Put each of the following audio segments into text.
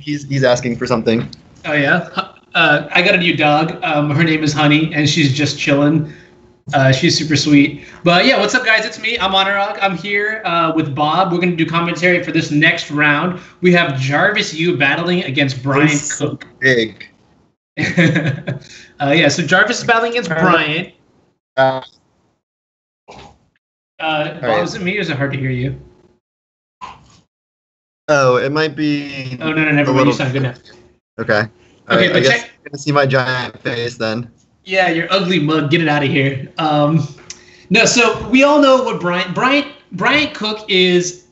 he's asking for something. Oh yeah. I got a new dog. Her name is Honey, and she's just chilling. She's super sweet. But yeah, what's up, guys? It's me. I'm Anurag. I'm here with Bob. We're going to do commentary for this next round. We have Jarvis U battling against Bryant Cook. Big. Yeah, so Jarvis is battling against Bryant. Bob, is it me or is it hard to hear you? Oh, it might be. Oh, no, never mind. You sound good now. Okay. Okay, but I guess you're gonna see my giant face then. Yeah, your ugly mug. Get it out of here. No, so we all know what Bryant Cook is.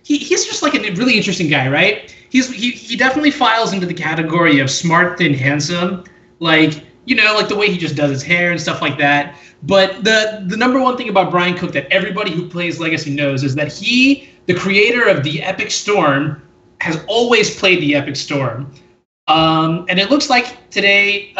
He's just like a really interesting guy, right? He definitely files into the category of smart, thin, handsome. Like, you know, like the way he just does his hair and stuff like that. But the number one thing about Bryant Cook that everybody who plays Legacy knows is that he, the creator of the Epic Storm, has always played the Epic Storm. And it looks like today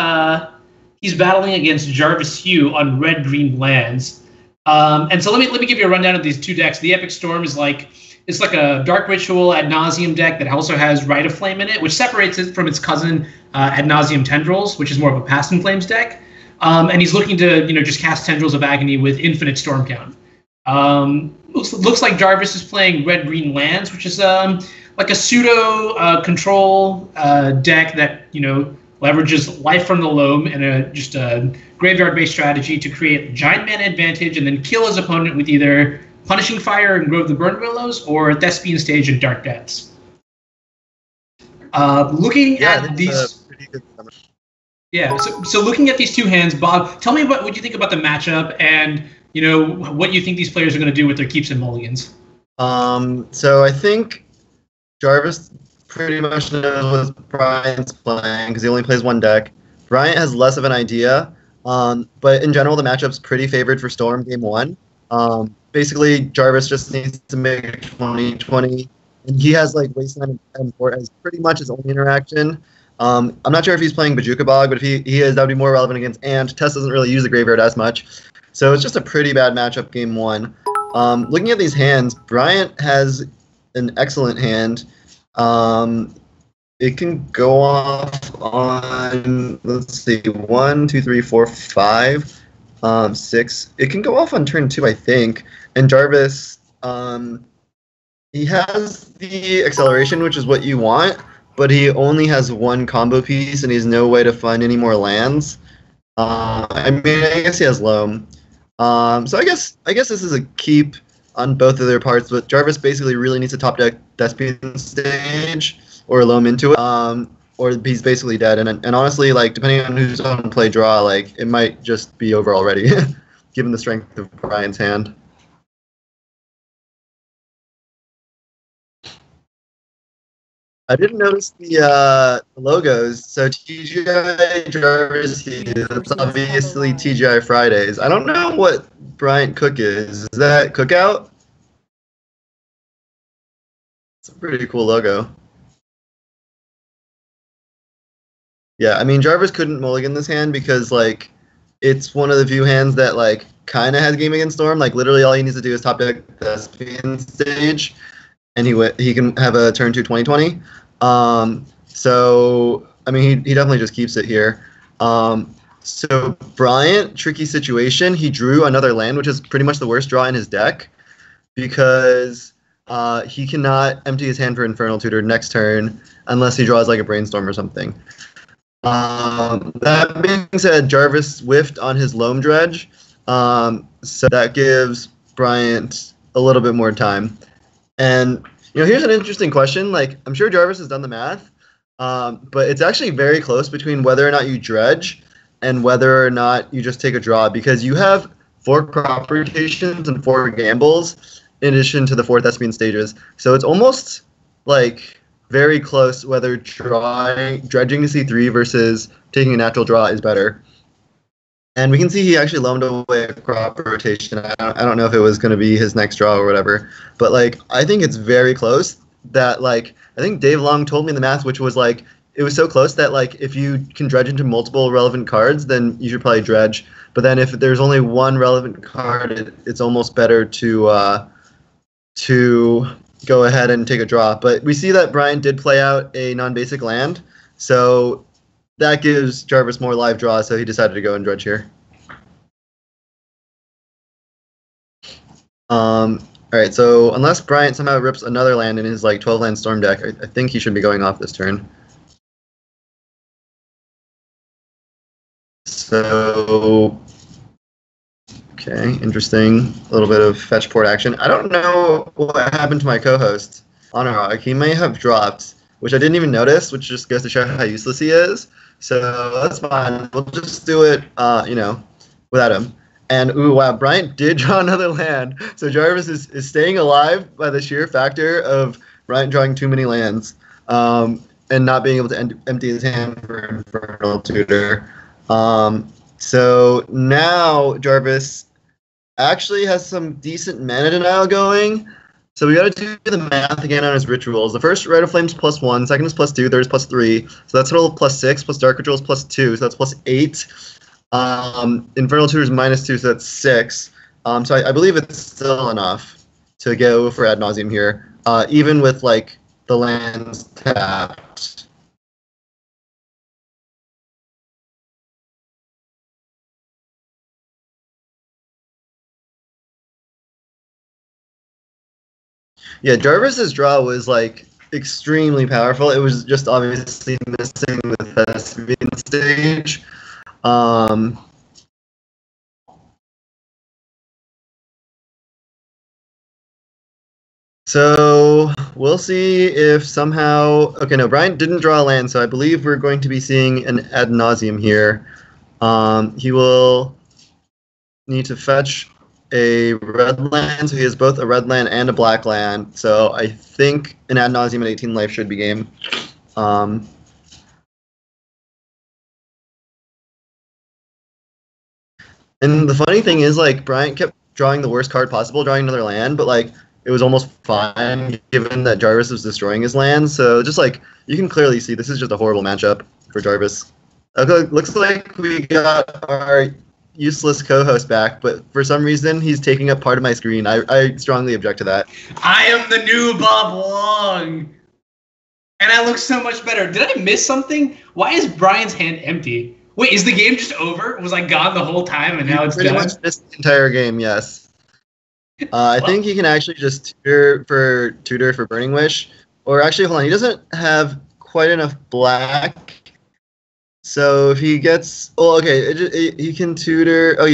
he's battling against Jarvis Hugh on red-green lands. And so let me give you a rundown of these two decks. The Epic Storm is like a Dark Ritual Ad Nauseam deck that also has Rite of Flame in it, which separates it from its cousin Ad Nauseam Tendrils, which is more of a Past in Flames deck. And he's looking to just cast Tendrils of Agony with infinite Storm Count. Looks like Jarvis is playing red-green lands, which is like a pseudo control deck that leverages Life from the Loam and a graveyard-based strategy to create giant mana advantage and then kill his opponent with either Punishing Fire and Grove the Burn Willows or Thespian Stage and Dark Depths. Looking at these. Yeah, so looking at these two hands, Bob, tell me what you think about the matchup and what you think these players are going to do with their keeps and mulligans. So I think Jarvis pretty much knows what Bryant's playing because he only plays one deck. Bryant has less of an idea, but in general, the matchup's pretty favored for Storm game one. Basically, Jarvis just needs to make a 20-20, and he has like Wasteland and Fort as pretty much his only interaction. I'm not sure if he's playing Bajuka Bog, but if he is, that would be more relevant against Ant. Tess doesn't really use the graveyard as much, so it's just a pretty bad matchup game one. Looking at these hands, Bryant has an excellent hand. It can go off on, let's see, 1, 2, 3, 4, 5, 6. It can go off on turn 2, I think. And Jarvis, he has the acceleration, which is what you want, but he only has one combo piece, and he has no way to find any more lands. I mean, I guess he has Loam. So I guess this is a keep on both of their parts, but Jarvis basically really needs to top deck Thespian Stage or Loam into it, or he's basically dead. And honestly, like, depending on who's on play draw, like, it might just be over already, given the strength of Brian's hand. I didn't notice the logos. So TGI Jarvis, that's obviously TGI Fridays. I don't know what Bryant Cook is. Is that Cookout? It's a pretty cool logo. Yeah, I mean, Jarvis couldn't mulligan this hand because, like, it's one of the few hands that, like, kind of has Game Against Storm. Like, literally all he needs to do is top deck Thespian Stage, and he can have a turn 2 20-20. So, I mean, he definitely just keeps it here. So, Bryant, tricky situation. He drew another land, which is pretty much the worst draw in his deck, because he cannot empty his hand for Infernal Tutor next turn unless he draws, like, a Brainstorm or something. That being said, Jarvis whiffed on his Loam Dredge, so that gives Bryant a little bit more time. And, here's an interesting question. Like, I'm sure Jarvis has done the math, but it's actually very close between whether or not you dredge and whether or not you just take a draw, because you have 4 crop rotations and 4 gambles in addition to the 4 Thespian Stages. So it's almost, like, very close whether dredging to C3 versus taking a natural draw is better. And we can see he actually loamed away a crop rotation. I don't know if it was going to be his next draw or whatever. But, like, I think it's very close that, like, I think Dave Long told me the math, which was, like, it was so close that, like, if you can dredge into multiple relevant cards, then you should probably dredge. But then if there's only one relevant card, it's almost better to go ahead and take a draw. But we see that Bryant did play out a non-basic land, so that gives Jarvis more live draws, so he decided to go and dredge here. All right, so unless Bryant somehow rips another land in his like 12-land storm deck, I think he should be going off this turn. So, okay, interesting. A little bit of fetch port action. I don't know what happened to my co-host, Honorog. He may have dropped, which I didn't even notice, which just goes to show how useless he is. So that's fine. We'll just do it, without him. And, ooh, wow, Bryant did draw another land. So Jarvis is staying alive by the sheer factor of Bryant drawing too many lands and not being able to empty his hand for Infernal Tutor. So now Jarvis actually has some decent mana denial going. So we got to do the math again on his rituals. The first Rite of Flames +1, second is +2, third is +3. So that's total +6, plus Dark Rituals +2, so that's +8. Infernal Tutor is -2, so that's 6. So I believe it's still enough to go for Ad Nauseam here, even with like the lands tapped. Yeah, Jarvis's draw was like extremely powerful. It was just obviously missing the Thespian stage. So we'll see if somehow. Okay, no, Bryant didn't draw a land, so I believe we're going to be seeing an Ad Nauseam here. He will need to fetch a red land, so he has both a red land and a black land. So I think an Ad Nauseam at 18 life should be game. And the funny thing is, like, Bryant kept drawing the worst card possible, drawing another land, but like it was almost fine given that Jarvis was destroying his lands. So just like you can clearly see, this is just a horrible matchup for Jarvis. Okay, looks like we got our useless co-host back, but for some reason he's taking up part of my screen. I strongly object to that. I am the new Bob Long, and I look so much better. Did I miss something? Why is Brian's hand empty? Wait, is the game just over? Was I gone the whole time and now it's pretty done? much missed the entire game, yes. I think he can actually just tutor for Burning Wish, or actually, hold on, he doesn't have quite enough black. So if he gets, he can tutor. Oh,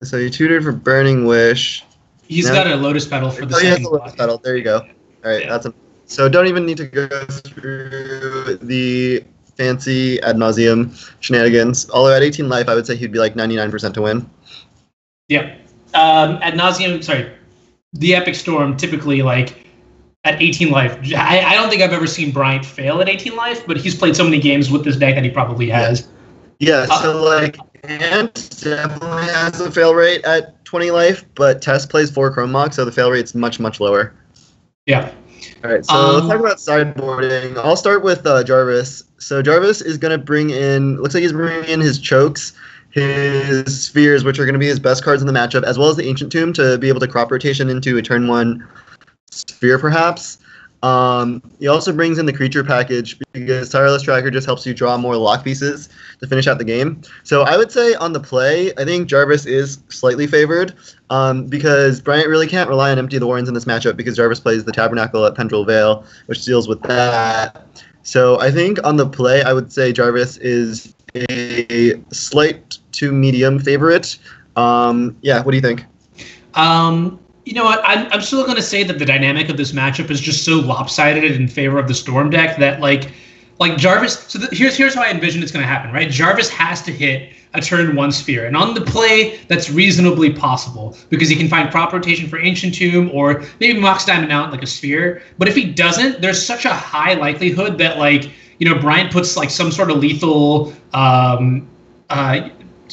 so you tutored for Burning Wish. He's got a Lotus Petal for the second. Oh, he has a block. Lotus Petal. There you go. All right, yeah. So don't even need to go through the fancy Ad Nauseam shenanigans. Although at 18 life, I would say he'd be like 99% to win. Yeah. Ad Nauseam, sorry, the Epic Storm typically like at 18 life. I don't think I've ever seen Bryant fail at 18 life, but he's played so many games with this deck that he probably has. Yeah, so like Ant definitely has a fail rate at 20 life, but Tess plays 4 Chrome Mock, so the fail rate's much, much lower. Yeah. All right, so let's talk about sideboarding. I'll start with Jarvis. So Jarvis is going to bring in, looks like he's bringing in his chokes, his spheres, which are going to be his best cards in the matchup, as well as the Ancient Tomb to be able to crop rotation into a turn 1 sphere, perhaps. He also brings in the creature package because Tireless Tracker just helps you draw more lock pieces to finish out the game. So I would say on the play, I think Jarvis is slightly favored because Bryant really can't rely on Empty the Warrens in this matchup because Jarvis plays the Tabernacle at Pendrell Vale, which deals with that. So I think on the play, I would say Jarvis is a slight to medium favorite. Yeah, what do you think? You know what? I'm still going to say that the dynamic of this matchup is just so lopsided in favor of the Storm deck that like Jarvis. So here's how I envision it's going to happen, right? Jarvis has to hit a turn 1 sphere, and on the play that's reasonably possible because he can find crop rotation for Ancient Tomb or maybe Mox Diamond out like a sphere. But if he doesn't, there's such a high likelihood that Bryant puts like some sort of lethal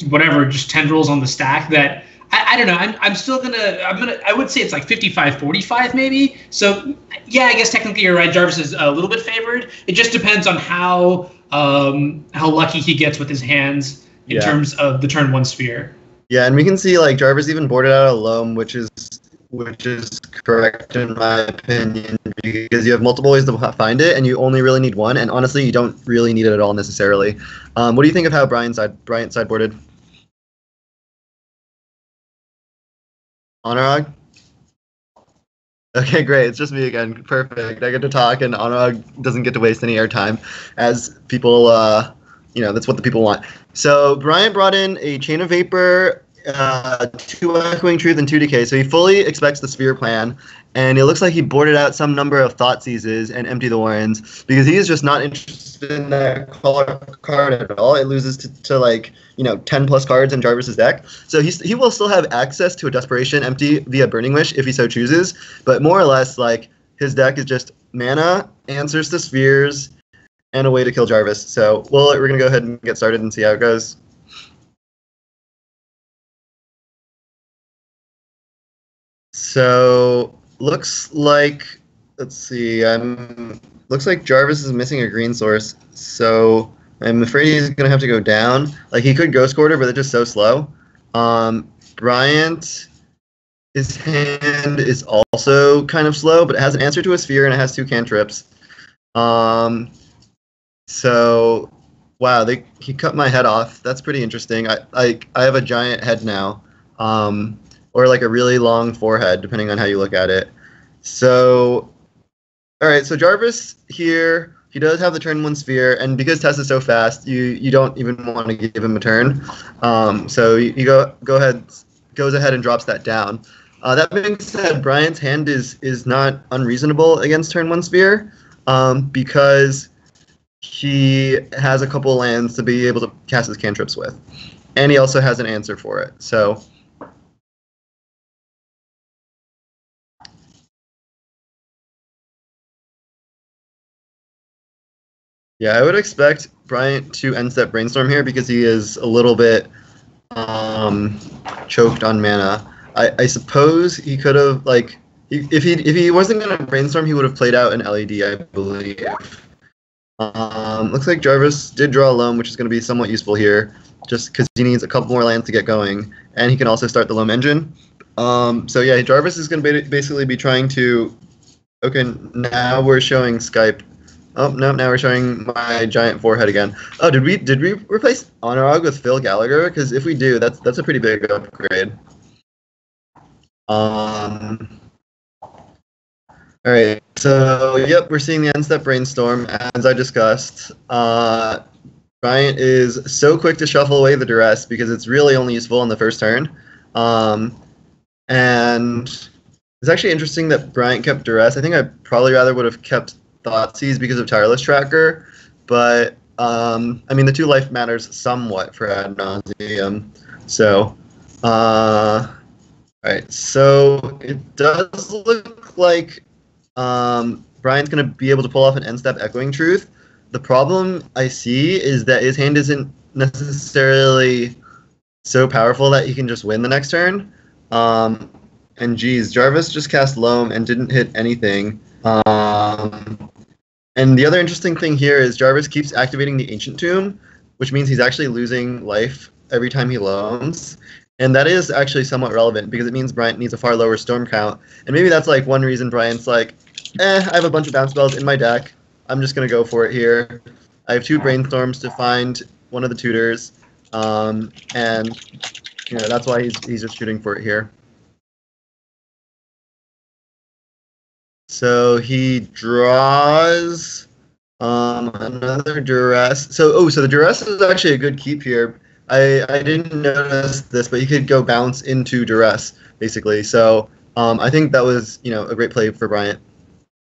whatever, just tendrils on the stack that. I don't know. I would say it's like 55-45 maybe. So yeah, I guess technically you're right. Jarvis is a little bit favored. It just depends on how lucky he gets with his hands in terms of the turn 1 sphere. Yeah, and we can see like Jarvis even boarded out a Loam, which is which is correct in my opinion, because you have multiple ways to find it, and you only really need one. And honestly, you don't really need it at all necessarily. What do you think of how Bryant sideboarded? Anurag? Okay, great. It's just me again. Perfect. I get to talk, and Anurag doesn't get to waste any airtime, as people, that's what the people want. So Bryant brought in a Chain of Vapor, 2 Echoing Truth, and 2 Decay. So he fully expects the Sphere plan, and it looks like he boarded out some number of Thought Seizes and Empty the Warrens, because he is just not interested in that color card at all. It loses to like, 10 plus cards in Jarvis's deck. So he will still have access to a Desperation Empty via Burning Wish if he so chooses, but more or less, like, his deck is just mana, answers to spheres, and a way to kill Jarvis. So we're going to go ahead and get started and see how it goes. So looks like, let's see, looks like Jarvis is missing a green source. So I'm afraid he's going to have to go down. Like, he could Ghost Quarter, but they're just so slow. Bryant, his hand is also kind of slow, but it has an answer to a sphere, and it has 2 cantrips. So, wow, he cut my head off. That's pretty interesting. I have a giant head now, or like a really long forehead, depending on how you look at it. So, all right, so Jarvis here, he does have the turn 1 sphere, and because TES is so fast, you don't even want to give him a turn. So he goes ahead and drops that down. That being said, Bryant's hand is not unreasonable against turn 1 sphere, because he has a couple lands to be able to cast his cantrips with, and he also has an answer for it. So. Yeah, I would expect Bryant to end-step Brainstorm here because he is a little bit choked on mana. I suppose he could have, like, if he wasn't going to Brainstorm, he would have played out an LED, I believe. Looks like Jarvis did draw a Loam, which is going to be somewhat useful here, just because he needs a couple more lands to get going, and he can also start the Loam engine. So yeah, Jarvis is going to basically be trying to... Okay, now we're showing Skype. Oh, no, now we're showing my giant forehead again. Oh, did we replace Anurag with Phil Gallagher? Because if we do, that's a pretty big upgrade. All right, so yep, we're seeing the end-step Brainstorm, as I discussed. Bryant is so quick to shuffle away the Duress because it's really only useful on the first turn. And it's actually interesting that Bryant kept Duress. I think I probably rather would have kept Thoughtseize because of Tireless Tracker, but I mean, the 2 life matters somewhat for Ad Nauseam. So, right, so it does look like Bryant's going to be able to pull off an end-step Echoing Truth. The problem I see is that his hand isn't necessarily so powerful that he can just win the next turn. And geez, Jarvis just cast Loam and didn't hit anything. And the other interesting thing here is Jarvis keeps activating the Ancient Tomb, which means he's actually losing life every time he loams. And that is actually somewhat relevant because it means Bryant needs a far lower storm count. And maybe that's like one reason Bryant's like, I have a bunch of bounce spells in my deck. I'm just going to go for it here. I have 2 Brainstorms to find one of the tutors. And that's why he's just shooting for it here. So he draws another Duress. So the Duress is actually a good keep here. I didn't notice this, but he could go bounce into Duress, basically. So I think that was, a great play for Bryant.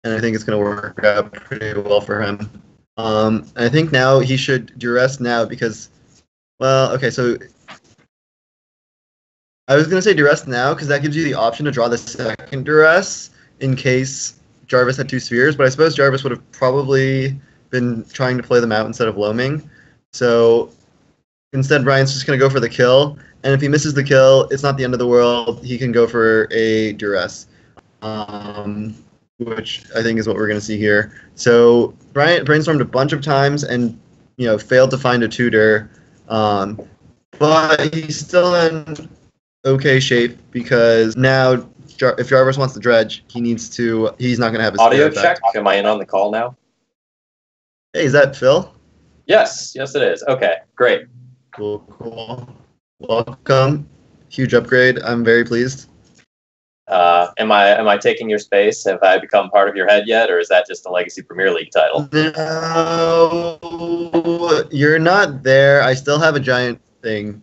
And I think it's going to work out pretty well for him. And I think now he should Duress now because, well, okay, so I was going to say Duress now because that gives you the option to draw the second Duress in case Jarvis had 2 spheres, but I suppose Jarvis would have probably been trying to play them out instead of loaming. So instead, Bryant's just going to go for the kill, and if he misses the kill, it's not the end of the world. He can go for a Duress, which I think is what we're going to see here. So Bryant brainstormed a bunch of times and failed to find a tutor, but he's still in okay shape because now if Jarvis wants to dredge, he's not gonna have his Audio spare check. effect. Am I in on the call now? Hey, is that Phil? Yes, it is. Okay, great. Cool. Welcome. Huge upgrade. I'm very pleased. Am I taking your space? Have I become part of your head yet, or is that just a Legacy Premier League title? No, you're not there. I still have a giant thing.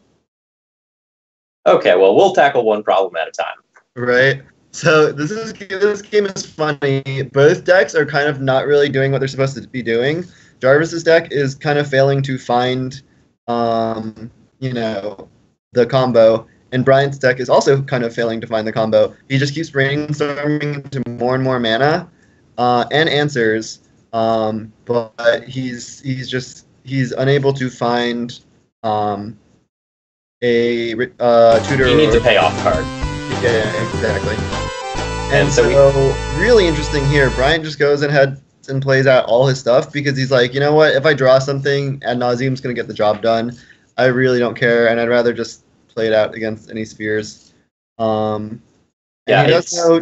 Okay, well, we'll tackle one problem at a time. Right. So this game is funny. Both decks are kind of not really doing what they're supposed to be doing. Jarvis's deck is kind of failing to find, the combo. And Bryant's deck is also kind of failing to find the combo. He just keeps brainstorming into more and more mana and answers, but he's unable to find a tutor. You need to pay off card. Yeah, exactly. And so really interesting here. Bryant just goes ahead and plays out all his stuff because he's like, you know what? If I draw something, ad nauseum's going to get the job done. I really don't care, and I'd rather just play it out against any spheres. He does know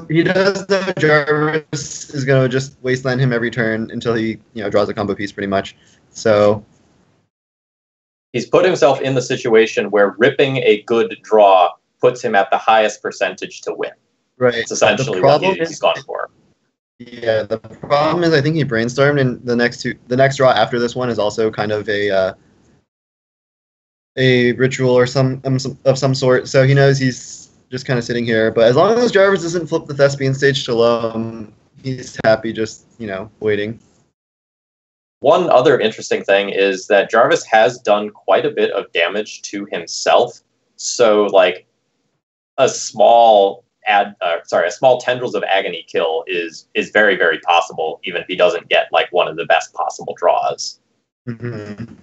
Jarvis is going to just wasteland him every turn until he draws a combo piece pretty much. So he's put himself in the situation where ripping a good draw puts him at the highest percentage to win. Right. It's essentially what he's gone for. Yeah, the problem is I think he brainstormed, and the next draw after this one is also kind of a ritual or some sort. So he knows he's just kind of sitting here. But as long as Jarvis doesn't flip the Thespian stage to low, he's happy just waiting. One other interesting thing is that Jarvis has done quite a bit of damage to himself. So like a small Tendrils of Agony kill is very, very possible, even if he doesn't get like one of the best possible draws. Mm-hmm.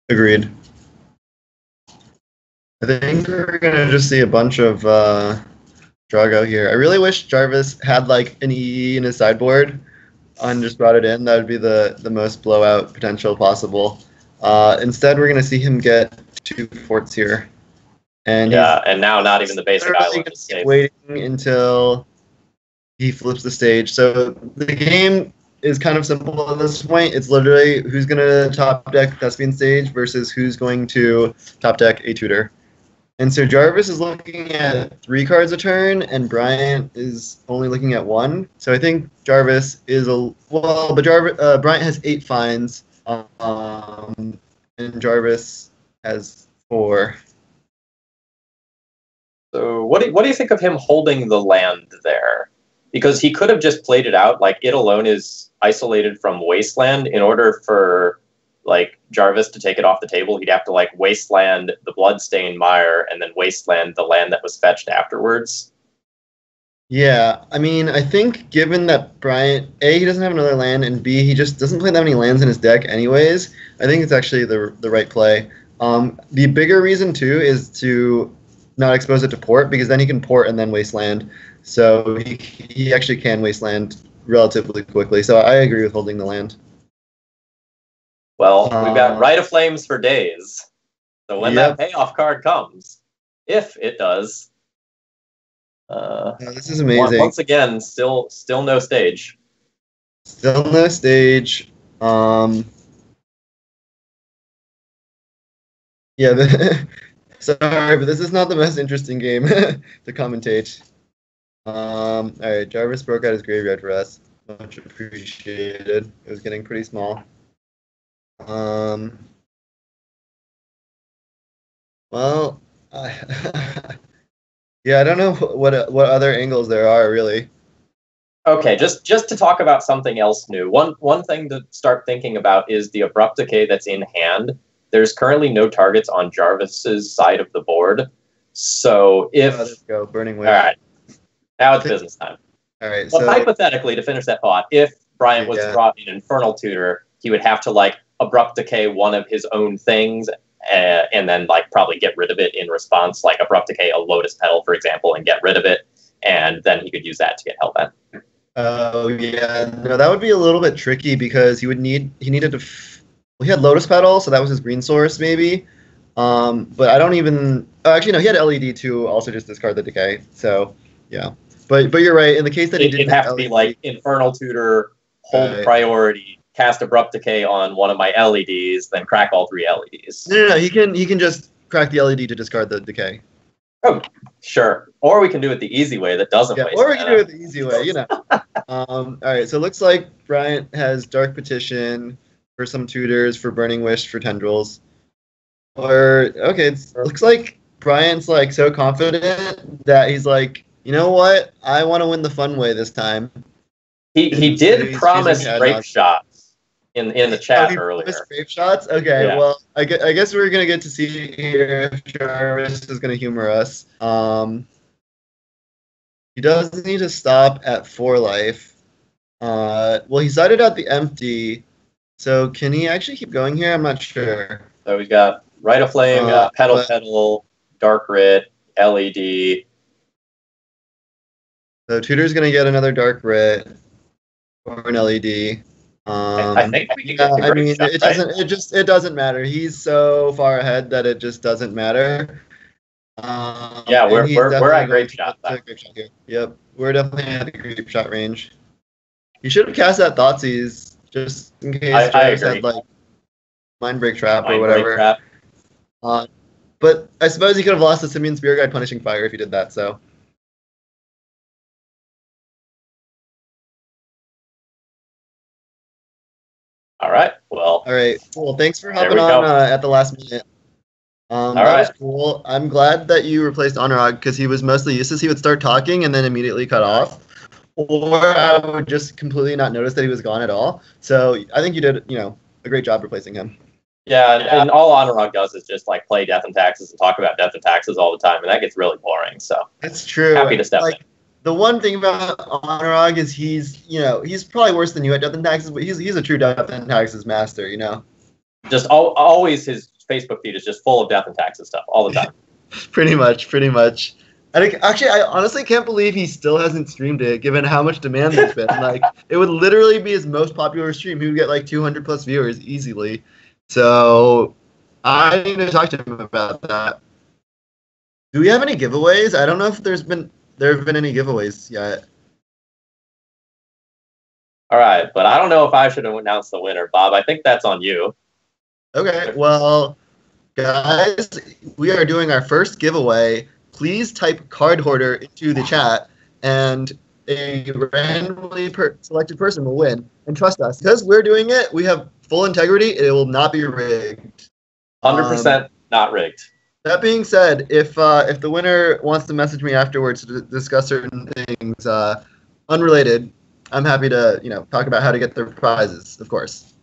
Agreed. I think we're gonna just see a bunch of Drago here. I really wish Jarvis had like an EE in his sideboard and just brought it in. That would be the most blowout potential possible. Instead, we're gonna see him get 2 forts here. And now not even the basic island is safe. Waiting until he flips the stage. So the game is kind of simple at this point. It's literally who's going to top deck Thespian stage versus who's going to top deck a tutor. And so Jarvis is looking at 3 cards a turn, and Bryant is only looking at 1. So I think Jarvis is Bryant has 8 finds, and Jarvis has 4. So what do you think of him holding the land there? Because he could have just played it out, like it alone is isolated from Wasteland. In order for like Jarvis to take it off the table, he'd have to like Wasteland the Bloodstained Mire and then Wasteland the land that was fetched afterwards. Yeah, I mean, I think given that Bryant, A, he doesn't have another land, and B, he just doesn't play that many lands in his deck anyways, I think it's actually the right play. The bigger reason, too, is to not expose it to port, because then he can port and then Wasteland. So he actually can Wasteland relatively quickly. So I agree with holding the land. Well, we've got Rite of Flames for days. So when that payoff card comes, if it does, this is amazing. Once again, still no stage. Still no stage. Sorry, but this is not the most interesting game to commentate. All right, Jarvis broke out his graveyard for us. Much appreciated. It was getting pretty small. Well, yeah, I don't know what other angles there are really. Okay, just to talk about something else new. One thing to start thinking about is the Abrupt Decay that's in hand. There's currently no targets on Jarvis's side of the board. So if let's go Burning Wave. All right, now it's business time. All right. Well, so hypothetically, to finish that thought, if Bryant was to draw an Infernal Tutor, he would have to like Abrupt Decay one of his own things, and then like probably get rid of it in response, like Abrupt Decay a Lotus Petal, for example, and get rid of it, and then he could use that to get Hellbent. Oh yeah, no, that would be a little bit tricky because he needed to. Well, he had Lotus Petal, so that was his green source, maybe. But I don't even... actually, no, he had LED to also just discard the decay. So Yeah, but you're right. In the case that he didn't it'd have to be like Infernal Tutor, hold priority, cast Abrupt Decay on one of my LEDs, then crack all 3 LEDs. No. He can just crack the LED to discard the decay. Oh, sure. Or we can do it the easy way that doesn't waste or we can mana. do it the easy way, you know. All right, so it looks like Bryant has Dark Petition for some tutors, for Burning Wish for Tendrils. It looks like Bryant's like so confident that he's like, you know what? I want to win the fun way this time. He did promise Grape Shots in the chat earlier. Grape Shots? Okay, Yeah. well, I guess we're going to get to see here if Jarvis is going to humor us. He does need to stop at 4 life. Well, he sided out the empty, so can he actually keep going here? I'm not sure. So we've got Rite of Flame, Petal, Dark Writ, LED. So Tutor's going to get another Dark Writ or an LED. I think we can get the Grape Shot, it doesn't matter. He's so far ahead that it just doesn't matter. Yeah, we're at Grape Shot. Here. Yep, we're definitely at the Grape Shot range. You should have cast that Thoughtseize just in case Jarvis had like Mind Break Trap or whatever. But I suppose he could have lost the Simian Spear Guide Punishing Fire if he did that. So. All right. Well. All right. Cool. Thanks for hopping on at the last minute. That was cool. I'm glad that you replaced Honorog because he was mostly useless. He would start talking and then immediately cut off, or I would just completely not notice that he was gone at all. So I think you did, a great job replacing him. Yeah, and all Honorog does is just like play Death and Taxes and talk about Death and Taxes all the time, and that gets really boring. So that's true. Happy to step in. The one thing about Honorog is he's probably worse than you at Death and Taxes, but he's a true Death and Taxes master, Just always his Facebook feed is just full of Death and Taxes stuff all the time. Pretty much. I honestly can't believe he still hasn't streamed it, given how much demand there's been. Like, it would literally be his most popular stream. He would get like 200 plus viewers easily. So I need to talk to him about that. Do we have any giveaways? I don't know if there have been any giveaways yet. All right, but I don't know if I should announce the winner, Bob. I think that's on you. Okay, well, guys, we are doing our first giveaway. Please type Card Hoarder into the chat, and a randomly selected person will win. And trust us, because we're doing it, we have full integrity. It will not be rigged. 100% not rigged. That being said, if the winner wants to message me afterwards to discuss certain things unrelated, I'm happy to talk about how to get their prizes, of course.